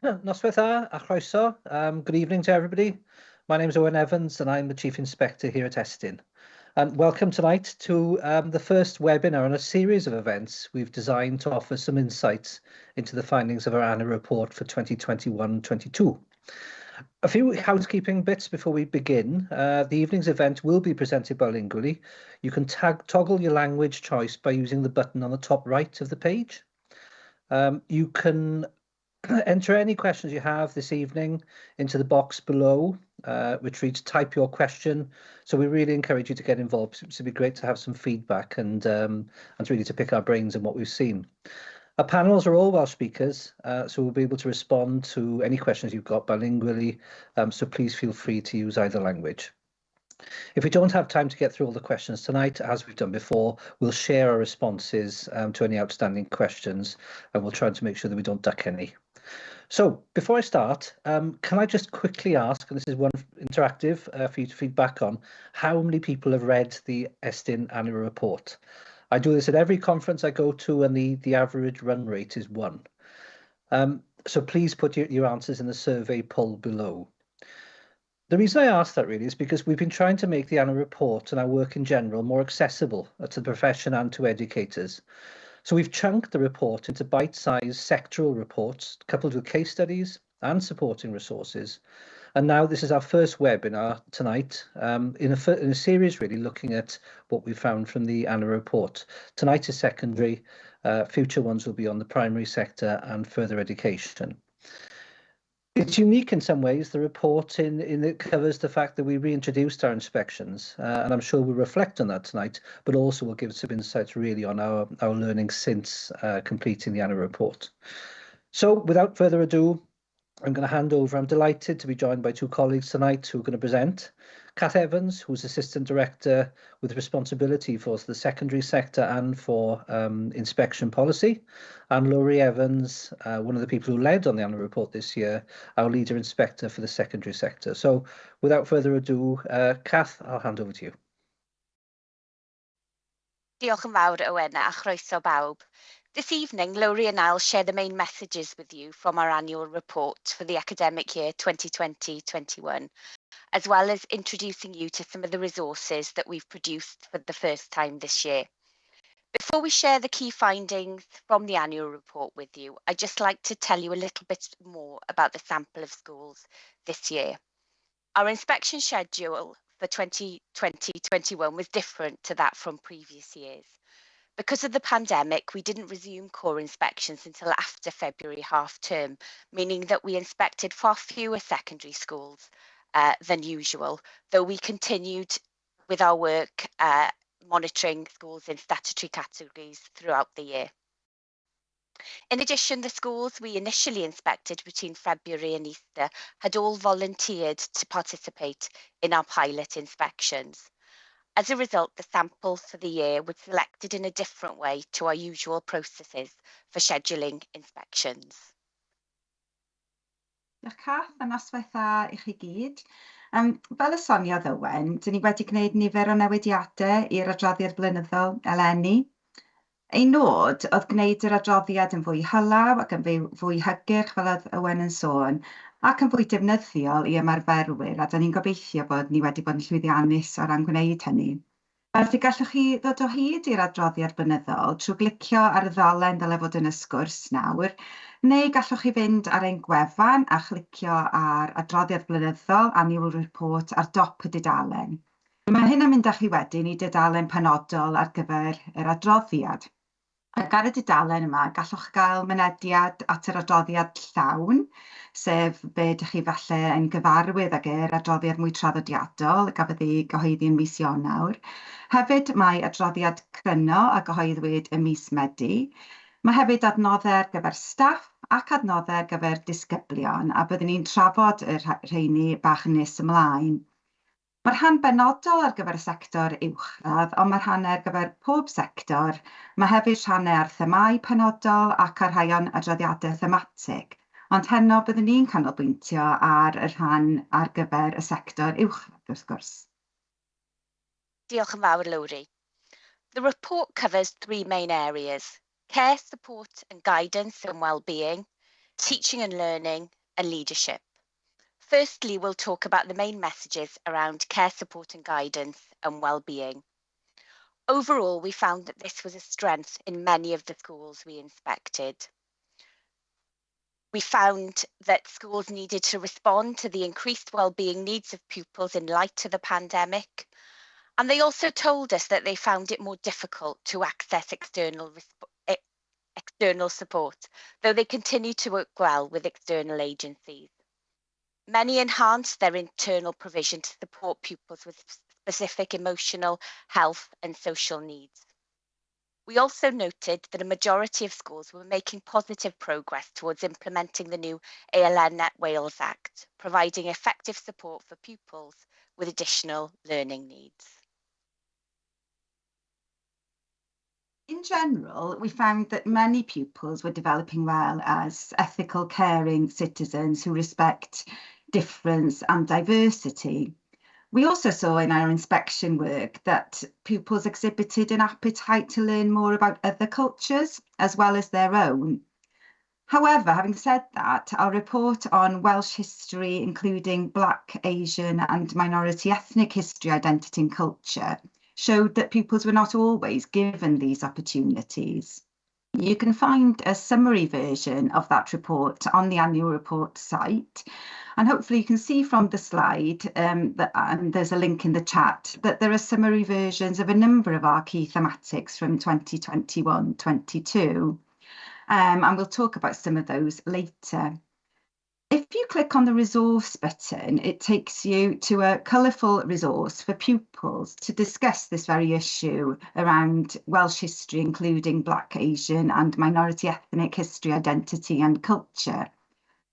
Noswaith dda a chroeso. Good evening to everybody. My name is Owen Evans and I'm the Chief Inspector here at Estyn. And welcome tonight to the first webinar on a series of events we've designed to offer some insights into the findings of our annual report for 2021-22. A few housekeeping bits before we begin. The evening's event will be presented bilingually. You can toggle your language choice by using the button on the top right of the page. You can enter any questions you have this evening into the box below, which reads type your question. So we really encourage you to get involved. It'd be great to have some feedback and really to pick our brains on what we've seen. Our panels are all Welsh speakers, so we'll be able to respond to any questions you've got bilingually, so please feel free to use either language. If we don't have time to get through all the questions tonight, as we've done before, we'll share our responses to any outstanding questions, and we'll try to make sure that we don't duck any. So before I start, can I just quickly ask, and this is one interactive for you to feedback on, how many people have read the Estyn annual report? I do this at every conference I go to, and the average run rate is 1. So please put your answers in the survey poll below. The reason I ask that really is because we've been trying to make the annual report and our work in general more accessible to the profession and to educators. So we've chunked the report into bite-sized sectoral reports coupled with case studies and supporting resources. And now this is our first webinar tonight in a series really looking at what we found from the annual report. Tonight is secondary, future ones will be on the primary sector and further education. It's unique in some ways, the report in it covers the fact that we reintroduced our inspections, and I'm sure we'll reflect on that tonight, but also will give some insights really on our learning since completing the annual report. So without further ado, I'm going to hand over. I'm delighted to be joined by 2 colleagues tonight who are going to present. Kath Evans, who's Assistant Director with responsibility for the secondary sector and for inspection policy, and Lowri Evans, one of the people who led on the annual report this year, our Leader Inspector for the secondary sector. So without further ado, Kath, I'll hand over to you. Diolch yn fawr, Owen, a chroeso bawb. This evening, Lowri and I'll share the main messages with you from our annual report for the academic year 2020-21, as well as introducing you to some of the resources that we've produced for the first time this year. Before we share the key findings from the annual report with you, I'd just like to tell you a little bit more about the sample of schools this year. Our inspection schedule for 2020-21 was different to that from previous years. Because of the pandemic, we didn't resume core inspections until after February half term, meaning that we inspected far fewer secondary schools than usual, though we continued with our work monitoring schools in statutory categories throughout the year. In addition, the schools we initially inspected between February and Easter had all volunteered to participate in our pilot inspections. As a result, the samples for the year were selected in a different way to our usual processes for scheduling inspections. Diolch Kath, a noswaith dda i chi gyd. Fel y soniodd Owen, dyn ni wedi gwneud nifer o newidiadau i'r Adroddiad Blynyddol eleni. Ein nod oedd gwneud yr adroddiad yn fwy hylaw ac yn fwy hygyrch fel oedd Owen yn sôn, ac yn fwy defnyddiol i ymarferwyr, a dyn ni'n gobeithio bod ni wedi bod yn llwyddiannus o ran gwneud hynny. Felly gallwch chi ddod o hyd i'r Adroddiad Blynyddol trwy glicio ar y ddolen dylai fod yn y sgwrs nawr, neu gallwch chi fynd ar ein gwefan a chlicio ar Adroddiad Blynyddol Annual Report ar dop y dudalen. Mae hyn yn mynd â chi wedyn i dudalen penodol ar gyfer yr adroddiad. Ac ar y dudalen yma, gallwch gael mynediad at yr adroddiad llawn, sef be ydych chi falle yn gyfarwydd ag yr adroddiad mwy traddodiadol, gafodd ei gyhoeddi yn mis Ionawr. Hefyd mae adroddiad cryno a gyhoeddwyd ym mis Medi. Mae hefyd adnoddau ar gyfer staff ac adnoddau ar gyfer disgyblion, a byddwn ni'n trafod y rheini bach nes ymlaen. Mae'r rhan benodol ar gyfer y sector uwchradd, ond mae'r rhan ar gyfer pob sector. Mae hefyd rhannau ar themau penodol ac ar rhai o'n adroddiadau thematig. Ond heno byddwn ni'n canolbwyntio ar y rhan ar gyfer y sector uwchradd, wrth gwrs. Diolch yn fawr, Lowri. The report covers 3 main areas: care, support and guidance and well-being, teaching and learning, and leadership. Firstly, we'll talk about the main messages around care, support and guidance and well-being. Overall, we found that this was a strength in many of the schools we inspected. We found that schools needed to respond to the increased well-being needs of pupils in light of the pandemic, and they also told us that they found it more difficult to access external support, though they continue to work well with external agencies. Many enhanced their internal provision to support pupils with specific emotional, health and social needs. We also noted that a majority of schools were making positive progress towards implementing the new ALN Net Wales Act, providing effective support for pupils with additional learning needs. In general, we found that many pupils were developing well as ethical, caring citizens who respect difference and diversity. We also saw in our inspection work that pupils exhibited an appetite to learn more about other cultures as well as their own. However, having said that, our report on Welsh history, including Black, Asian and minority ethnic history, identity and culture, showed that pupils were not always given these opportunities. You can find a summary version of that report on the annual report site, and hopefully you can see from the slide, and there's a link in the chat, that there are summary versions of a number of our key thematics from 2021-22, and we'll talk about some of those later. If you click on the resource button, it takes you to a colourful resource for pupils to discuss this very issue around Welsh history, including Black, Asian and minority ethnic history, identity and culture.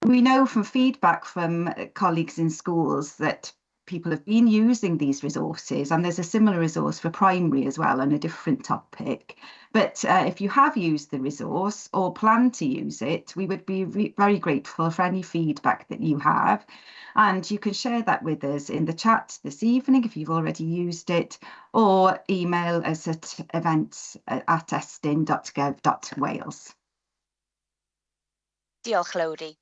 We know from feedback from colleagues in schools that people have been using these resources, and there's a similar resource for primary as well on a different topic. But if you have used the resource or plan to use it, we would be very grateful for any feedback that you have. And you can share that with us in the chat this evening if you've already used it, or email us at events@estyn.gov.wales. Diolch, Lowri.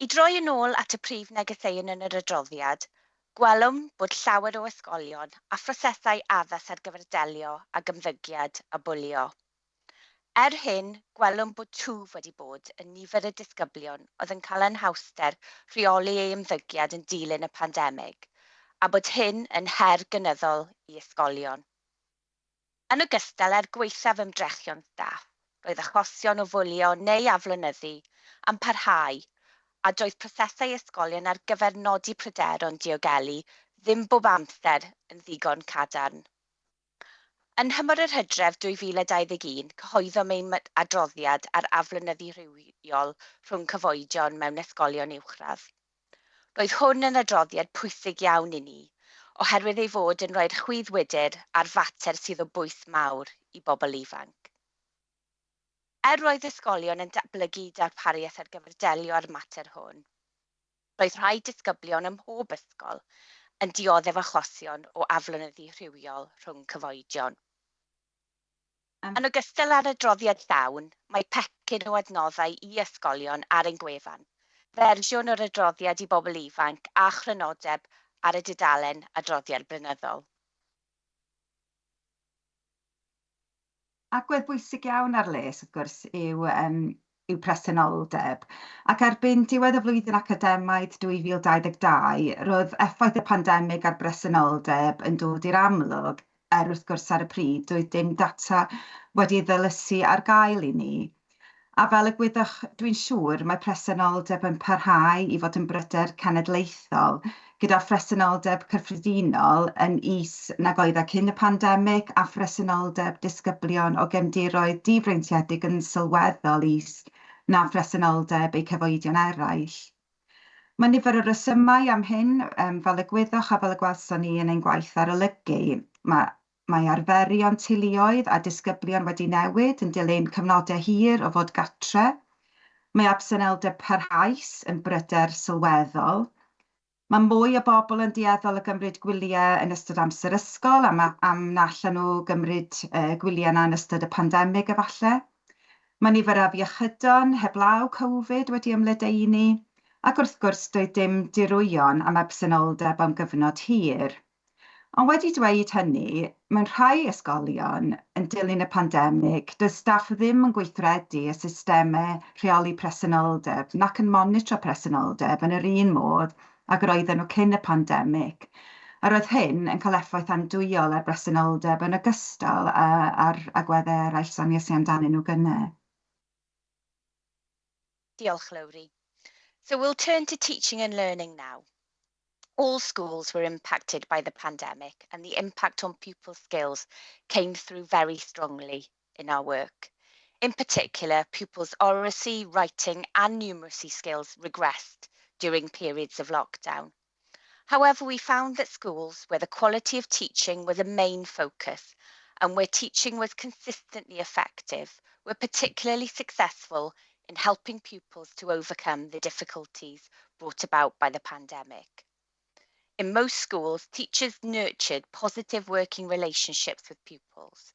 I droi yn ôl at y prif negeseuon yn yr adroddiad, gwelwn bod llawer o ysgolion a phrosesau addas ar gyfer delio ag ymddygiad a bwlio. Hyn, gwelwn bod twf wedi bod yn nifer y disgyblion oedd yn cael anhawster rheoli eu ymddygiad yn dilyn y pandemig, a bod hyn yn her gynyddol i ysgolion. Yn ogystal â'r gweithaf ymdrechion staff, roedd achosion o fwlio neu aflonyddu am parhau, a doedd prosesau ysgolion ar gyfer nodi pryderon diogelu ddim bob amser yn ddigon cadarn. Yn Hymor yr Hydref 2021, cyhoeddom ein adroddiad ar aflonyddu rhywiol rhwng cyfoedion mewn ysgolion uwchradd. Roedd hwn yn adroddiad pwysig iawn i ni, oherwydd ei fod yn rhoi'r chwyddwydr ar fater sydd o bwys mawr i bobl ifanc. Roedd ysgolion yn datblygu darpariaeth ar gyfer delio ar mater hwn, roedd rhai disgyblion ym mhob ysgol yn dioddef achosion o aflonyddu rhywiol rhwng cyfoedion. Yn ogystal â'r adroddiad llawn, mae pecyn o adnoddau i ysgolion ar ein gwefan, fersiwn o'r adroddiad i bobl ifanc a chrynodeb ar y dudalen Adroddiad Blynyddol. Agwedd bwysig iawn ar les, wrth gwrs, yw presenoldeb. Ac erbyn diwedd y flwyddyn academaidd 2022, roedd effaith y pandemig ar bresenoldeb yn dod i'r amlwg, wrth gwrs ar y pryd, doedd dim data wedi ddylysu ar gael i ni. A fel y gwyddoch, dwi'n siŵr mae presenoldeb yn parhau i fod yn bryder cenedlaethol, gyda phresenoldeb cyffredinol yn is nag oedd cyn y pandemig a phresenoldeb disgyblion o gefndiroedd difreintiedig yn sylweddol is na phresenoldeb eu cyfoedion eraill. Mae nifer o resymau am hyn, fel y gwyddoch a fel y gwelson ni yn ein gwaith arolygu. Mae arferion teuluoedd a disgyblion wedi newid yn dilyn cyfnodau hir o fod gatre. Mae absenoldeb parhaus yn bryder sylweddol. Mae mwy o bobl yn dueddol o gymryd gwyliau yn ystod amser ysgol am na allan nhw gymryd gwyliau yna yn ystod y pandemig efallai. Mae nifer o afiechydon heblaw Covid wedi ymledeini, ac wrth gwrs doedd dim dirwyon am absenoldeb am gyfnod hir. Ond wedi dweud hynny, mewn rhai ysgolion yn dilyn y pandemig, doedd staff ddim yn gweithredu y systemau rheoli presenoldeb nac yn monitro presenoldeb yn yr un modd ac yr oedden nhw cyn y pandemig. A roedd hyn yn cael effaith andwyol ar bresenoldeb yn ogystal ar agweddau eraill soniais i amdanyn nhw gynnau. Diolch, Lowri. So we'll turn to teaching and learning now. All schools were impacted by the pandemic, and the impact on pupil skills came through very strongly in our work. In particular, pupils' oracy, writing and numeracy skills regressed during periods of lockdown. However, we found that schools where the quality of teaching was a main focus and where teaching was consistently effective were particularly successful in helping pupils to overcome the difficulties brought about by the pandemic. In most schools, teachers nurtured positive working relationships with pupils,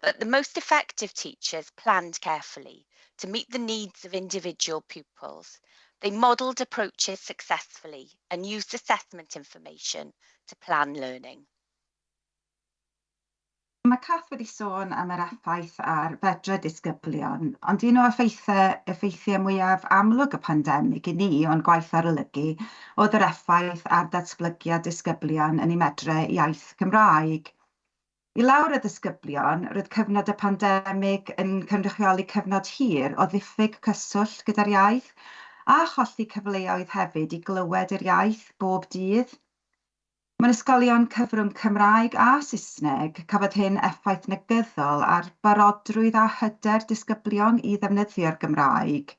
but the most effective teachers planned carefully to meet the needs of individual pupils. They modelled approaches successfully and used assessment information to plan learning. Mae Cath wedi sôn am yr effaith ar fedre disgyblion, ond un o effeithiau mwyaf amlwg y pandemig I ni o'n gwaith arolygu oedd yr effaith ar datblygiad disgyblion yn ei medre iaith Cymraeg. I lawr y disgyblion, roedd cyfnod y pandemig yn cynrychioli cyfnod hir o ddiffyg cyswllt gyda'r iaith a cholli cyfleoedd hefyd I glywed yr iaith bob dydd. Mae'n ysgolion cyfrwng Cymraeg a Saesneg cafodd hyn effaith negyddol ar barodrwydd a hyder disgyblion I ddefnyddio'r Gymraeg.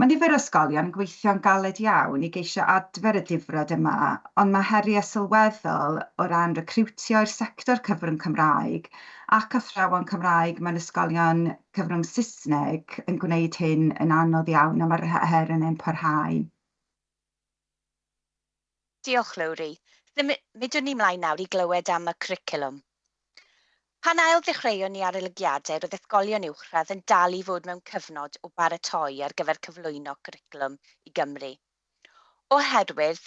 Mae nifer o ysgolion yn gweithio'n galed iawn I geisio adfer y difrod yma, ond mae heriau sylweddol o ran recriwtio i'r sector cyfrwng Cymraeg ac athrawon Cymraeg mewn ysgolion cyfrwng Saesneg yn gwneud hyn yn anodd iawn a mae'r her yn parhau. Diolch, Lowri. Midwn ni mlaen nawr I glywed am y cwricwlwm. Pan ail ddechreuon ni ar olygiadau, roedd ysgolion uwchradd yn dal I fod mewn cyfnod o baratoi ar gyfer cyflwyno cwricwlwm I Gymru. Oherwydd,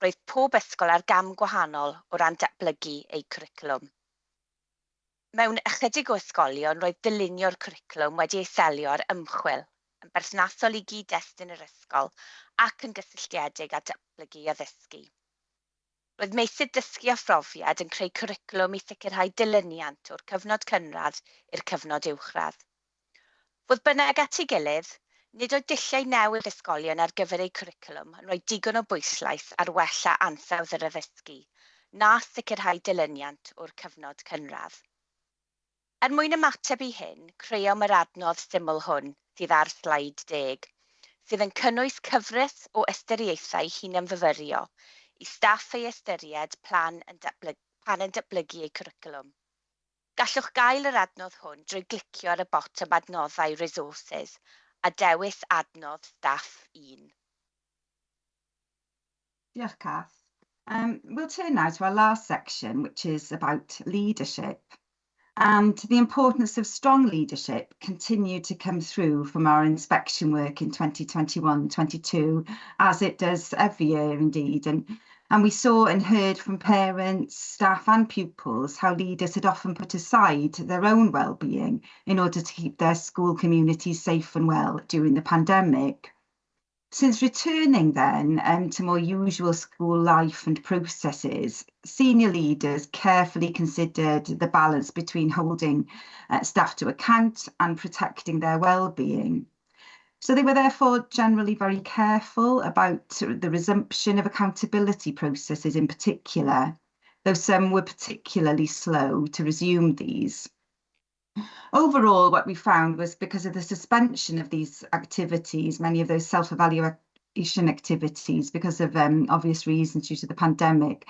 roedd pob ysgol ar gam gwahanol o ran datblygu eu cwricwlwm. Mewn ychydig o ysgolion, roedd dylunio'r cwricwlwm wedi ei selio ar ymchwil, yn berthnasol I gyd-destun yr ysgol ac yn gysylltiedig â datblygu addysgu. Roedd meysydd dysgu a phrofiad yn creu cwricwlwm I sicrhau dilyniant o'r cyfnod cynradd i'r cyfnod uwchradd. Fodd bynnag at ei gilydd, nid oedd dulliau newydd ysgolion ar gyfer eu cwricwlwm yn rhoi digon o bwyslais ar wella ansawdd yr addysgu, na sicrhau dilyniant o'r cyfnod cynradd. Mwyn ymateb I hyn, creom yr adnodd syml hwn sydd ar sleid 10, sydd yn cynnwys cyfres o ystyriaethau hunanfyfyrio I staff ei ystyried plan yn datblygu eu cwricwlwm. Gallwch gael yr adnodd hwn drwy glicio ar y botwm adnoddau resources a dewis adnodd staff 1. Diolch, Cath. We'll turn now to our last section, which is about leadership. And the importance of strong leadership continued to come through from our inspection work in 2021-22, as it does every year indeed. And we saw and heard from parents, staff and pupils how leaders had often put aside their own well-being in order to keep their school communities safe and well during the pandemic. Since returning then to more usual school life and processes, senior leaders carefully considered the balance between holding staff to account and protecting their well-being. So they were therefore generally very careful about the resumption of accountability processes in particular, though some were particularly slow to resume these. Overall, what we found was because of the suspension of these activities, many of those self-evaluation activities, because of obvious reasons due to the pandemic,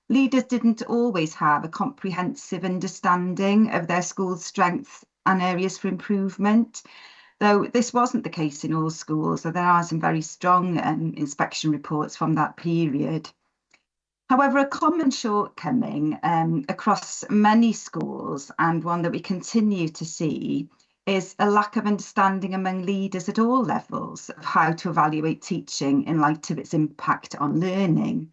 leaders didn't always have a comprehensive understanding of their school's strengths and areas for improvement. Though this wasn't the case in all schools, so there are some very strong inspection reports from that period. However, a common shortcoming across many schools, and one that we continue to see, is a lack of understanding among leaders at all levels of how to evaluate teaching in light of its impact on learning.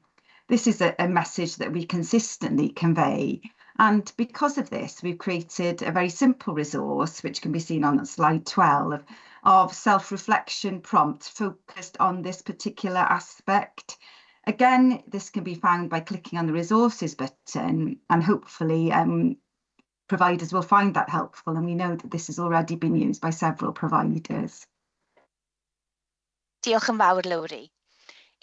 This is a message that we consistently convey, and because of this, we've created a very simple resource, which can be seen on slide 12, of self-reflection prompts focused on this particular aspect. Again, this can be found by clicking on the resources button, and hopefully providers will find that helpful, and we know that this has already been used by several providers. Diolch yn fawr, Lowri.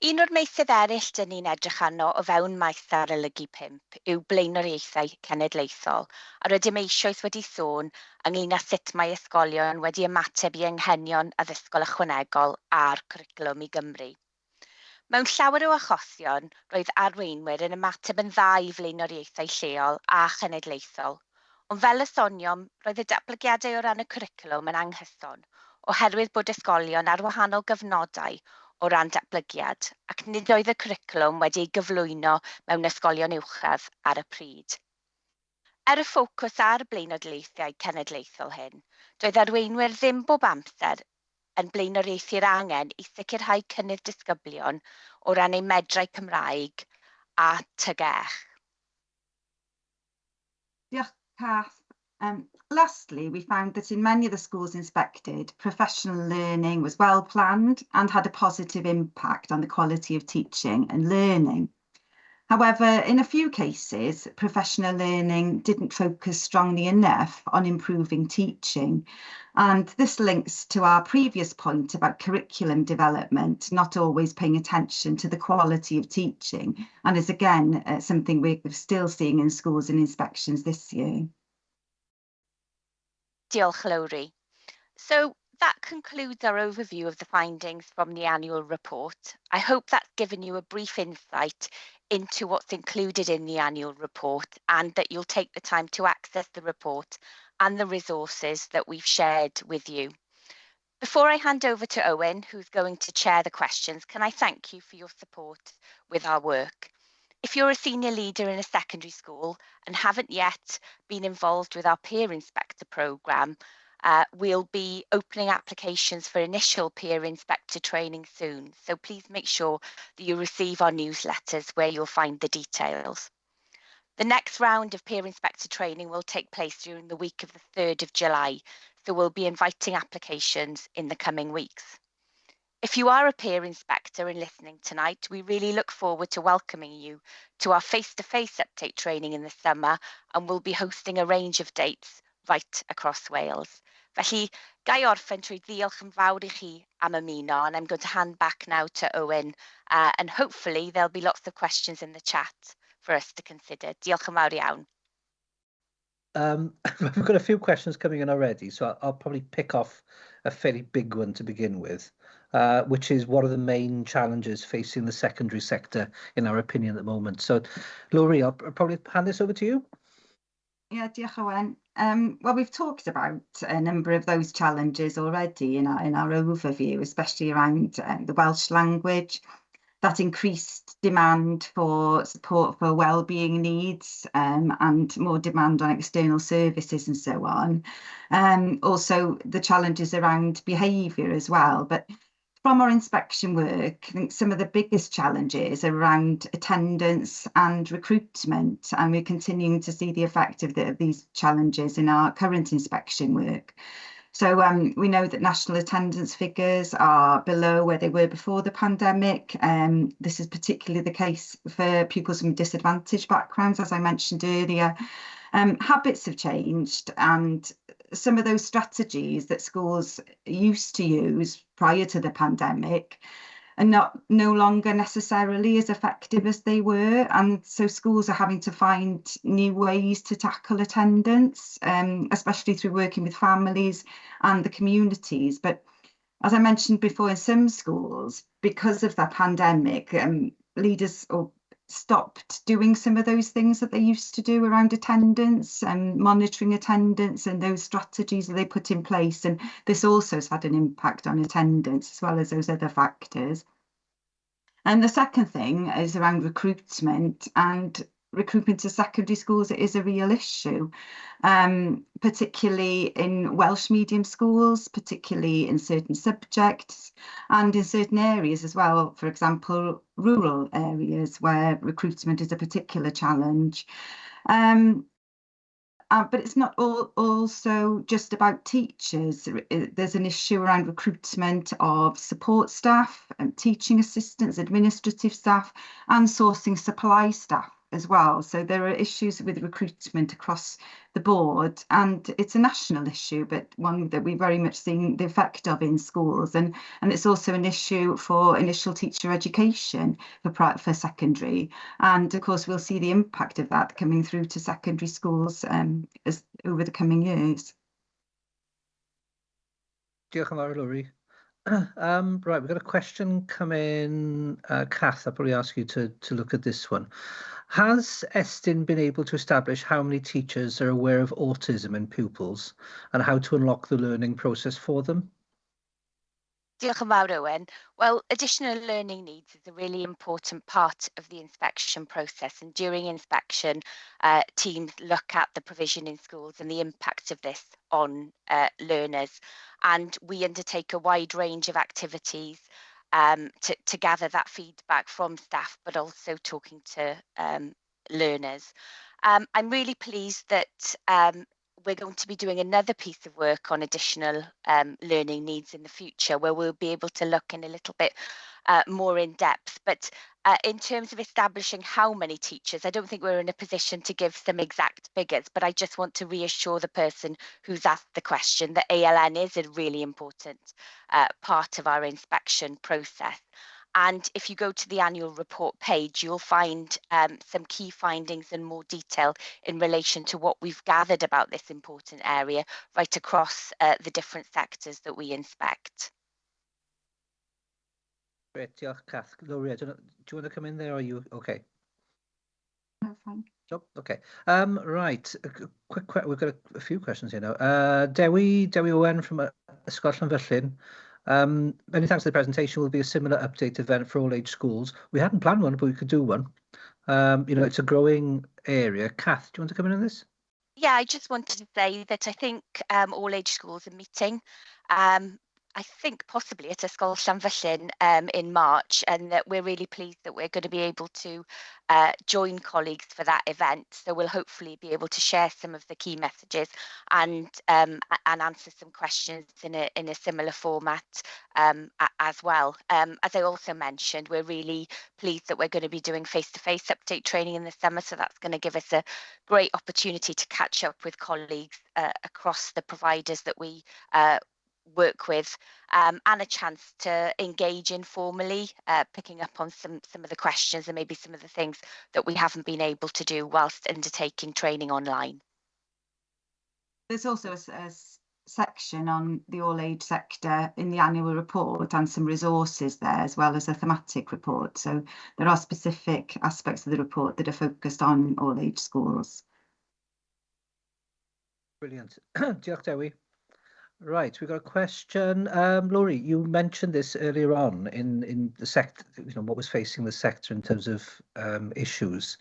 Un o'r meysydd eraill dyn ni'n edrych arno o fewn maes arolygu 5 yw blaenoriaethau cenedlaethol, a rydym eisoes wedi sôn ynglŷn â sut mae ysgolion wedi ymateb i anghenion addysgol ychwanegol a'r cwricwlwm i Gymru. Mewn llawer o achosion, roedd arweinwyr yn ymateb yn dda i flaenoriaethau lleol a chenedlaethol, ond fel ysoniom, roedd y datblygiadau o ran y cwricwlwm yn anghyson, oherwydd bod ysgolion ar wahanol gyfnodau o ran datblygiad, ac nid oedd y cwricwlwm wedi ei gyflwyno mewn ysgolion uwchradd ar y pryd. Y ffocws ar blaenoriaethau cenedlaethol hyn, doedd arweinwyr ddim bob amser yn blaenoriaethu'r angen i sicrhau cynnydd disgyblion o ran eu medrau Cymraeg a tygech. Diolch, Cath. Lastly, we found that in many of the schools inspected, professional learning was well planned and had a positive impact on the quality of teaching and learning. However, in a few cases, professional learning didn't focus strongly enough on improving teaching. And this links to our previous point about curriculum development, not always paying attention to the quality of teaching, and is again something we're still seeing in schools and inspections this year. Diolch, Lowri. So that concludes our overview of the findings from the annual report. I hope that's given you a brief insight into what's included in the annual report, and that you'll take the time to access the report and the resources that we've shared with you. Before I hand over to Owen, who's going to chair the questions, can I thank you for your support with our work. If you're a senior leader in a secondary school and haven't yet been involved with our peer inspector programme, we'll be opening applications for initial peer inspector training soon. So please make sure that you receive our newsletters where you'll find the details. The next round of peer inspector training will take place during the week of the 3rd of July. So we'll be inviting applications in the coming weeks. If you are a peer inspector and listening tonight, we really look forward to welcoming you to our face-to-face update training in the summer, and we'll be hosting a range of dates right across Wales. Felly, ga I orffen trwy ddiolch yn fawr I chi am ymuno, and I'm going to hand back now to Owen, and hopefully there'll be lots of questions in the chat for us to consider. Diolch yn fawr iawn. We've got a few questions coming in already, so I'll probably pick off a fairly big one to begin with, which is what are the main challenges facing the secondary sector, in our opinion, at the moment. So, Lowri, I'll probably hand this over to you. Yeah, diolch Owen. Well, we've talked about a number of those challenges already in our overview, especially around the Welsh language, that increased demand for support for wellbeing needs, and more demand on external services and so on. Also, the challenges around behaviour as well. But from our inspection work, I think some of the biggest challenges are around attendance and recruitment, and we're continuing to see the effect of these challenges in our current inspection work. So we know that national attendance figures are below where they were before the pandemic. This is particularly the case for pupils from disadvantaged backgrounds, as I mentioned earlier. Habits have changed, and some of those strategies that schools used to use prior to the pandemic are no longer necessarily as effective as they were, and so schools are having to find new ways to tackle attendance, especially through working with families and the communities. But as I mentioned before, in some schools, because of the pandemic, leaders stopped doing some of those things that they used to do around attendance and monitoring attendance and those strategies that they put in place. And this also has had an impact on attendance as well as those other factors. And the second thing is around recruitment, and recruitment to secondary schools is a real issue, particularly in Welsh medium schools, particularly in certain subjects and in certain areas as well. For example, rural areas where recruitment is a particular challenge. But it's not also just about teachers. There's an issue around recruitment of support staff, teaching assistants, administrative staff, and sourcing supply staff as well. So there are issues with recruitment across the board, and it's a national issue, but one that we're very much seeing the effect of in schools. And it's also an issue for initial teacher education for secondary. And of course, we'll see the impact of that coming through to secondary schools over the coming years. Diolch yn fawr, Lowri. Right, we've got a question come in. Kath, I'll probably ask you to look at this one. Has Estyn been able to establish how many teachers are aware of autism in pupils and how to unlock the learning process for them? Diolch yn fawr, Owen. Well, additional learning needs is a really important part of the inspection process, and during inspection, teams look at the provision in schools and the impact of this on learners, and we undertake a wide range of activities to gather that feedback from staff, but also talking to learners. I'm really pleased that we're going to be doing another piece of work on additional learning needs in the future, where we'll be able to look in a little bit more in depth. But in terms of establishing how many teachers, I don't think we're in a position to give some exact figures, but I just want to reassure the person who's asked the question that ALN is a really important part of our inspection process. And if you go to the annual report page, you'll find some key findings and more detail in relation to what we've gathered about this important area right across the different sectors that we inspect. Great, diolch, Kath. Lowri, do you want to come in there, or are you okay? No, fine. Oh, okay. Right, we've got a few questions here now. Dewi Owen from ysgolion Cynorthwyol. Many thanks for the presentation. Will be a similar update event for all age schools. We hadn't planned one, but we could do one. It's a growing area. Kath, do you want to come in on this? Yeah, I just wanted to say that I think all age schools are meeting. I think possibly at ysgolion Cynorthwyol in March, and that we're really pleased that we're going to be able to join colleagues for that event. So we'll hopefully be able to share some of the key messages and answer some questions in a similar format as well. As I also mentioned, we're really pleased that we're going to be doing face-to-face update training in the summer. So that's going to give us a great opportunity to catch up with colleagues across the providers that we work with, and a chance to engage informally, picking up on some of the questions and maybe some of the things that we haven't been able to do whilst undertaking training online. There's also a section on the all age sector in the annual report and some resources there, as well as a thematic report. So there are specific aspects of the report that are focused on all age schools. Brilliant. Diolch, Dewi. Right, we've got a question. Lowri, you mentioned this earlier on in the sector, what was facing the sector in terms of issues.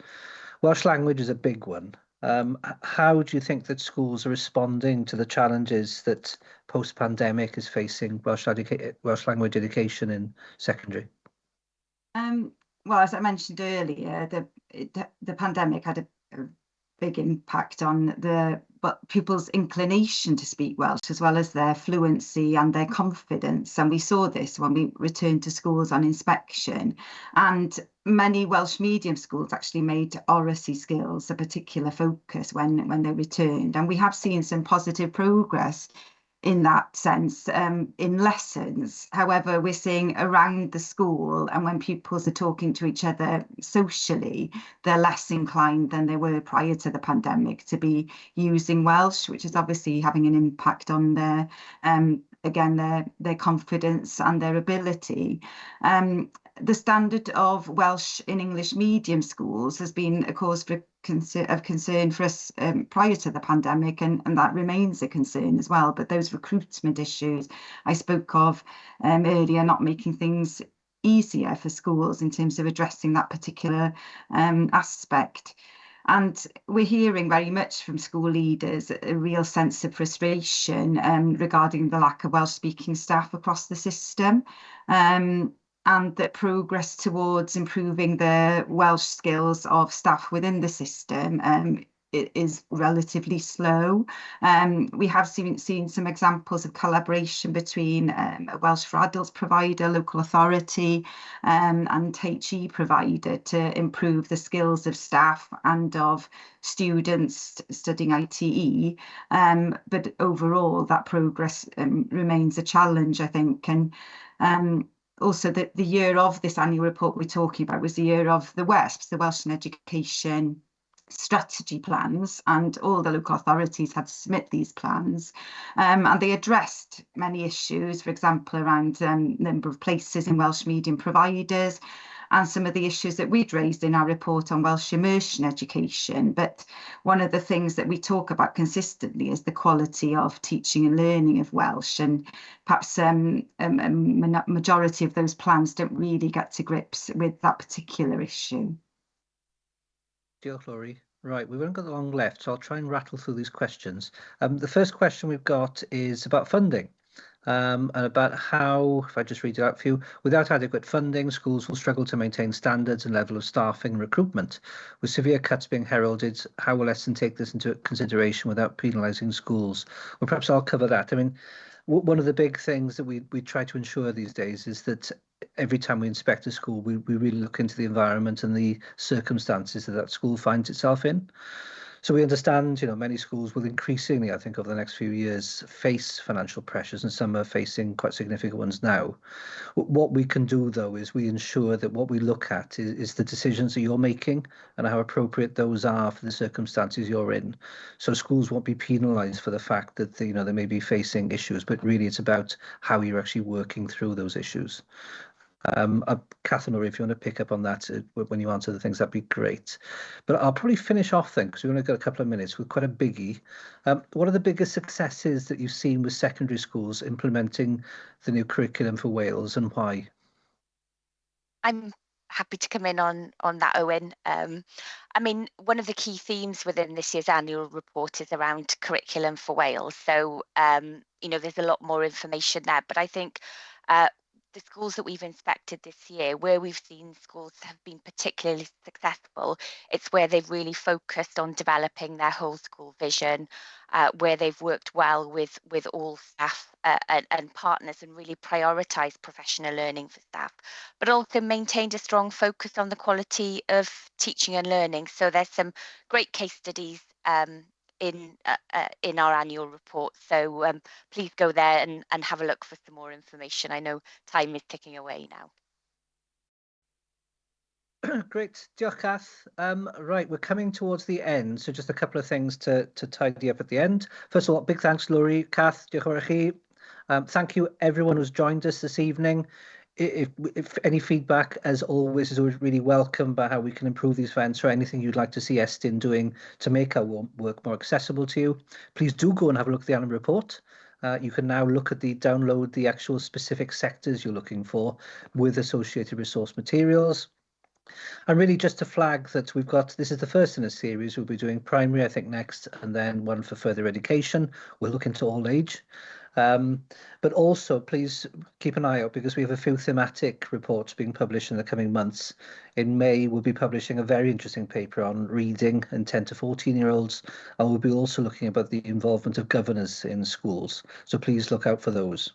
Welsh language is a big one. How do you think that schools are responding to the challenges that post-pandemic is facing Welsh language education in secondary? Well, as I mentioned earlier, the pandemic had a big impact on pupils' inclination to speak Welsh, as well as their fluency and their confidence. And we saw this when we returned to schools on inspection. And many Welsh medium schools actually made oracy skills a particular focus when they returned. And we have seen some positive progress in that sense in lessons. However, we're seeing around the school, and when pupils are talking to each other socially, they're less inclined than they were prior to the pandemic to be using Welsh, which is obviously having an impact on their their confidence and their ability. The standard of Welsh in English medium schools has been a cause of concern for us prior to the pandemic, and that remains a concern as well. But those recruitment issues I spoke of earlier, not making things easier for schools in terms of addressing that particular aspect. And we're hearing very much from school leaders a real sense of frustration regarding the lack of Welsh-speaking staff across the system, and that progress towards improving the Welsh skills of staff within the system it is relatively slow. We have seen some examples of collaboration between a Welsh for Adults provider, local authority, and HE provider to improve the skills of staff and of students studying ITE. But overall, that progress remains a challenge, I think. And also, the year of this annual report we're talking about was the year of the WESPs, the Welsh and Education strategy plans, and all the local authorities had to submit these plans, and they addressed many issues, for example, around number of places in Welsh medium providers, and some of the issues that we'd raised in our report on Welsh immersion education. But one of the things that we talk about consistently is the quality of teaching and learning of Welsh, and perhaps a majority of those plans don't really get to grips with that particular issue. Diolch, Lowri. Right, we've only got long left, so I'll try and rattle through these questions. The first question we've got is about funding, and about how, if I just read it out for you, without adequate funding, schools will struggle to maintain standards and level of staffing and recruitment. With severe cuts being heralded, how will Estyn take this into consideration without penalising schools? Well, perhaps I'll cover that. I mean, one of the big things that we try to ensure these days is that every time we inspect a school, we really look into the environment and the circumstances that school finds itself in. So we understand, many schools will increasingly, I think, over the next few years, face financial pressures, and some are facing quite significant ones now. What we can do, though, is we ensure that what we look at is the decisions that you're making and how appropriate those are for the circumstances you're in. So schools won't be penalised for the fact that they may be facing issues, but really it's about how you're actually working through those issues. Catherine, or if you want to pick up on that when you answer the things, that'd be great. But I'll probably finish off then, because we've only got a couple of minutes, with quite a biggie. What are the biggest successes that you've seen with secondary schools implementing the new curriculum for Wales, and why? I'm happy to come in on that, Owen. I mean, one of the key themes within this year's annual report is around curriculum for Wales. So, there's a lot more information there, but I think the schools that we've inspected this year, where we've seen schools have been particularly successful, it's where they've really focused on developing their whole school vision, where they've worked well with all staff and partners, and really prioritised professional learning for staff, but also maintained a strong focus on the quality of teaching and learning. So there's some great case studies in our annual report, so please go there and have a look for some more information. I know time is ticking away now. Great, diolch, Kath. Right, we're coming towards the end, so just a couple of things to tidy up at the end. First of all, big thanks, Lowri, Kath, diolch yn fawr i chi. Thank you everyone who's joined us this evening. If any feedback, as always, is always really welcome about how we can improve these events, or anything you'd like to see Estyn doing to make our work more accessible to you, please do go and have a look at the annual report. You can now download the actual specific sectors you're looking for with associated resource materials. And really just to flag that this is the first in a series. We'll be doing primary, I think, next, and then one for further education. We'll look into all age. But also, please keep an eye out, because we have a few thematic reports being published in the coming months. In May, we'll be publishing a very interesting paper on reading in 10 to 14-year-olds, and we'll be also looking about the involvement of governors in schools. So please look out for those.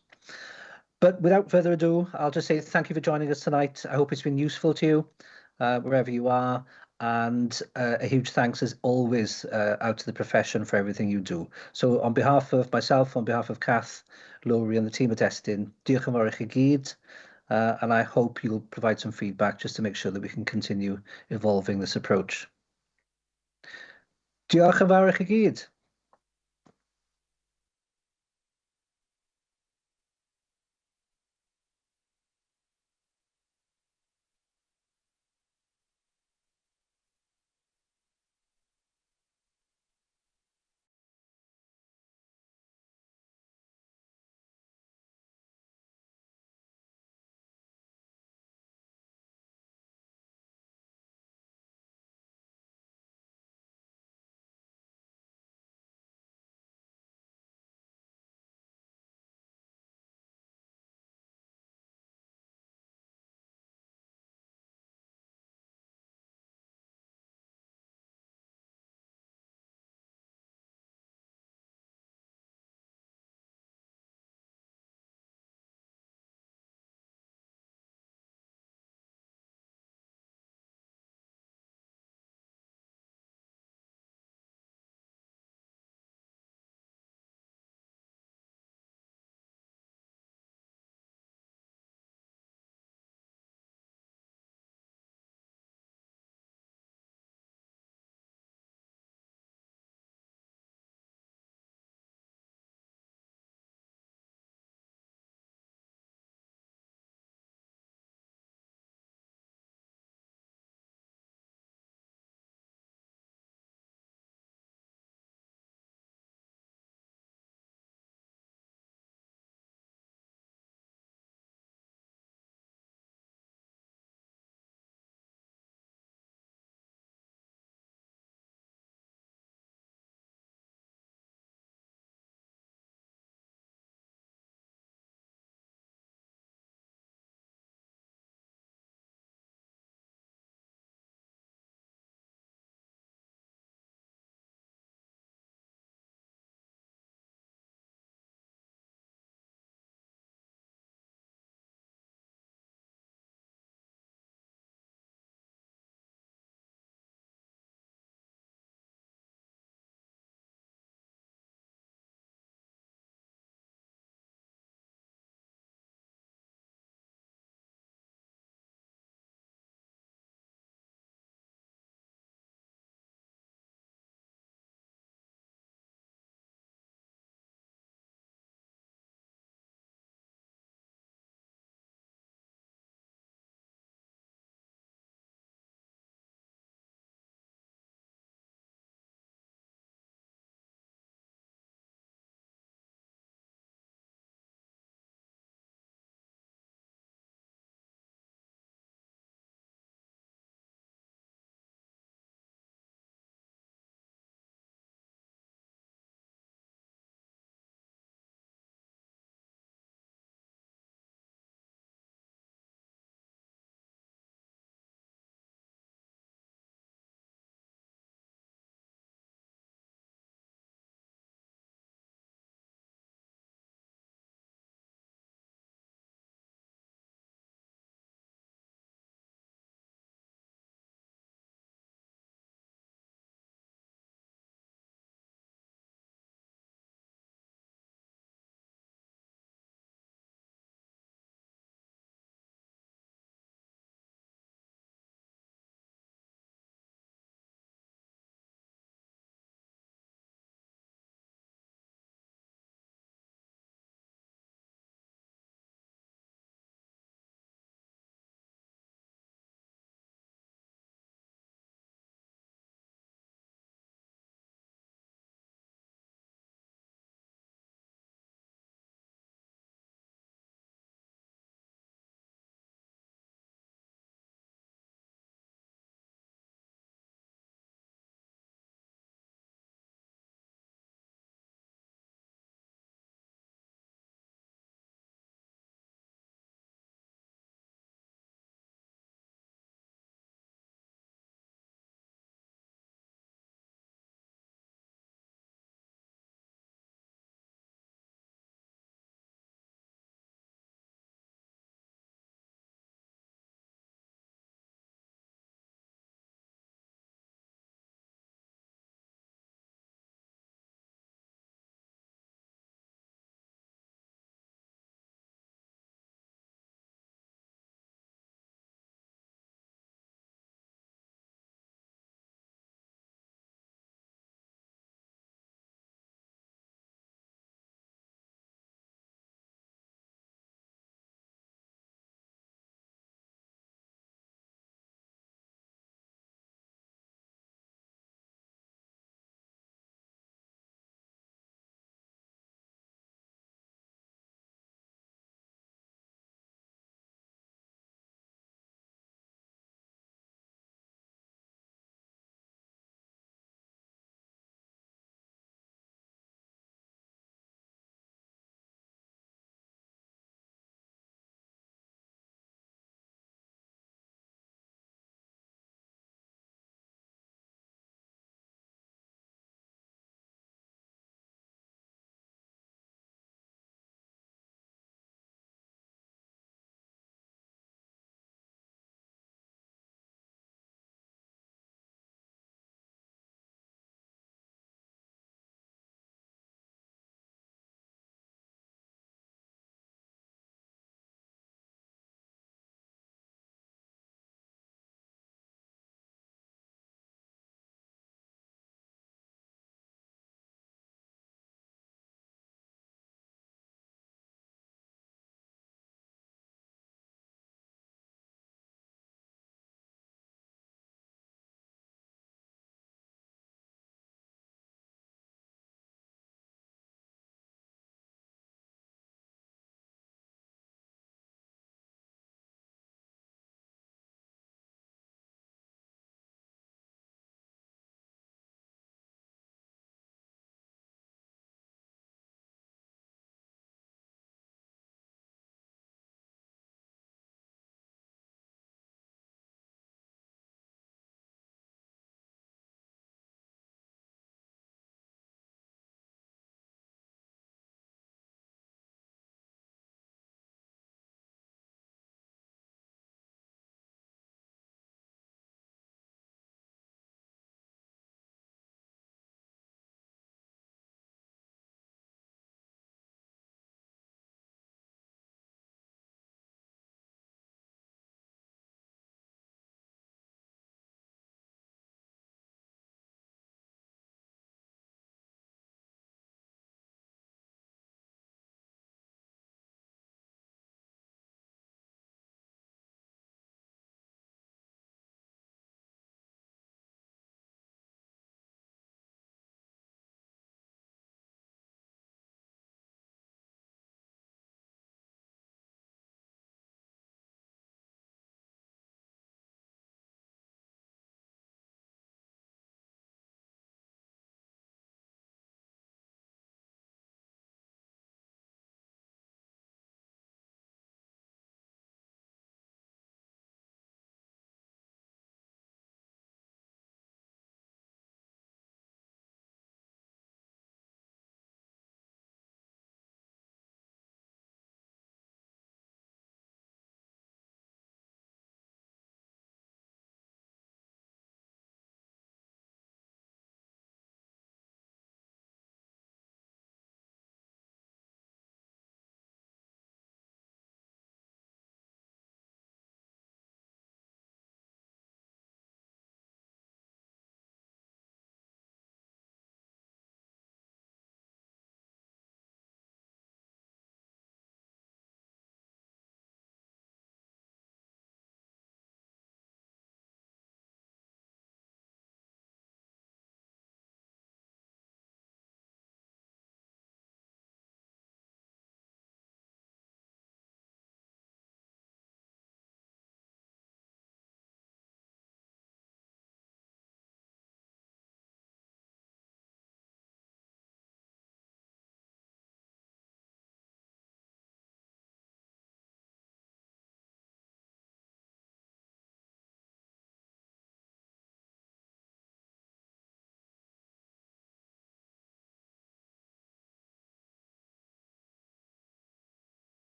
But without further ado, I'll just say thank you for joining us tonight. I hope it's been useful to you, wherever you are. And a huge thanks, as always, out to the profession for everything you do. So on behalf of myself, on behalf of Kath, Lowri, and the team at Estyn, diolch yn fawr i chi gyd, and I hope you'll provide some feedback just to make sure that we can continue evolving this approach. Diolch yn fawr i chi gyd.